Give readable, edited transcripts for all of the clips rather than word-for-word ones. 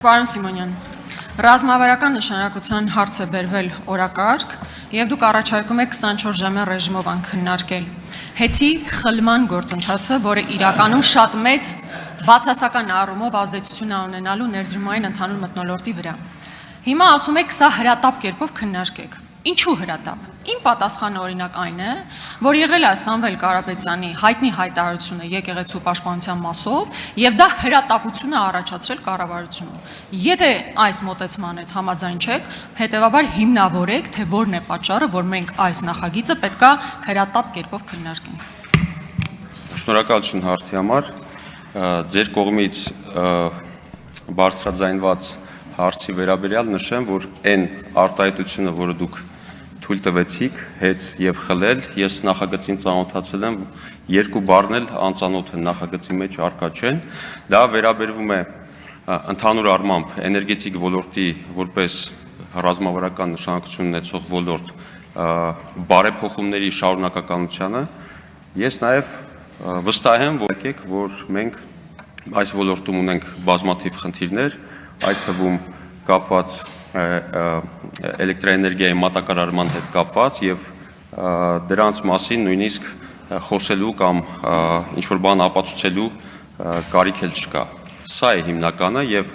Պարոն Սիմոնյան, ռազմավարական նշանակության հարց է բերվել օրակարգ եւ դուք առաջարկում եք 24 ժամյա ռեժիմով քննարկել հեծի խլման գործընթացը, որը իրականում շատ մեծ բացասական առումով ազդեցություն է ունենալու ներդրումային ընդհանուր մթնոլորտի վրա։ Հիմա ասում եք, սա հրատապ կերպով քննարկեք։ Ինչու հրատապ։ Իմ պատասխանը օրինակ այն է, որ եղել է Սամվել Կարապետյանի հայտնի հայտարարությունը եկեղեցու պաշտպանության մասով, եւ դա հրատապություն է առաջացրել կառավարությունում։ Եթե այս մոտեցման հետ համաձայն չեք, հետեւաբար հիմնավորեք, թե որն է պատճառը, որ մենք այս նախագիծը պետքա հրատապ կերպով քննարկենք։ Շնորհակալություն հարցի համար։ Ձեր կողմից բարձրաձայնված հարցի վերաբերյալ նշեմ, որ այն արտահայտությունը, որը դուք թույլ տվեցիք, հեծ եւ խլել, ես նախագծին ծանոթացել եմ, երկու բառն էլ անծանոթ են նախագծի մեջ առկա չեն, դա վերաբերվում է ընդհանուր առմամբ էներգետիկ ոլորտի որպես ռազմավարական նշանակություն ունեցող ոլորտ բարեփոխումների շարունակականությանը։ Ես նաեւ վստահ եմ, որ մենք այս ոլորտում ունենք բազմաթիվ խնդիրներ, այդ թվում կապված էլեկտրաէներգիայի մատակարարման հետ կապված եւ դրանց մասին նույնիսկ խոսելու կամ ինչ-որ բան ապացուցելու կարիք էլ չկա։ Սա է հիմնականը եւ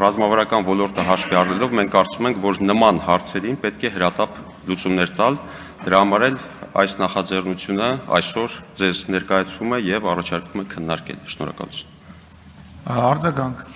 ռազմավարական ոլորտը հաշվի առնելով մենք կարծում ենք, որ նման հարցերին պետք է հրատապ լուծումներ տալ, դրա համար էլ այս նախաձեռնությունը այսօր ձեզ ներկայացվում է եւ առաջարկում է քննարկել։ Շնորհակալություն։ Արձագանք։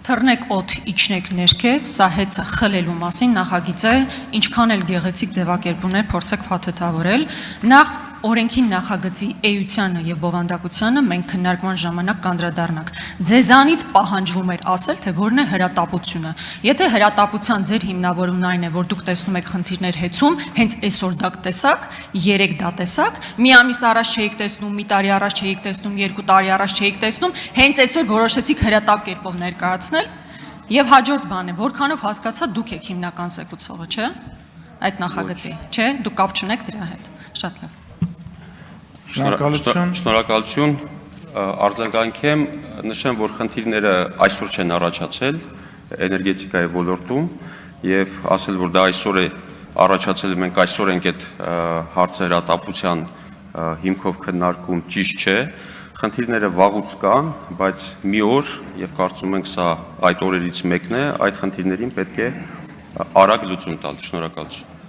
Թռնեք օդ, իջնեք ներքև, սա հեծը խլելու մասին նախագիծ է, ինչքան էլ գեղեցիկ ձևակերպում է, փորձեք փաթեթավորել։ Նախ օրենքի նախագծի էությանը եւ բովանդակությանը մենք քննարկման ժամանակ կանդրադառնանք։ Ձեզանից պահանջվում էր ասել, թե որն է հրատապությունը։ Եթե հրատապության ձեր հիմնավորումն այն է, որ դուք տեսնում եք խնդիրներ հեծում, հենց այսօր դա տեսաք, 3 դա տեսաք, մի ամիս առաջ չէիք տեսնում, մի տարի առաջ չէիք տեսնում, 2 տարի առաջ չէիք տեսնում, հենց այսօր որոշեցիք հրատապ կերպով ներկայացնել։ Եվ հաջորդ բանը, որքանով հասկացա դուք եք հիմնական զեկուցողը, չէ՞։ Այդ նախագծի, չէ՞, դուք կապ չունեք դրա հետ։ Շատ լավ։ Շնորհակալություն, արձագանքեմ, նշեմ, որ խնդիրները այսօր չեն առաջացել էներգետիկայի ոլորտում եւ ասել, որ դա այսօր է առաջացել, մենք այսօր ենք այդ հարցը հրատապության հիմքով քննարկում, ճիշտ չէ։ Խնդիրները վաղուց կան, բայց մի օր եւ կարծում ենք սա այդ օրերից մեկն է, այդ խնդիրներին պետք է արագ լուծում տալ։ Շնորհակալություն։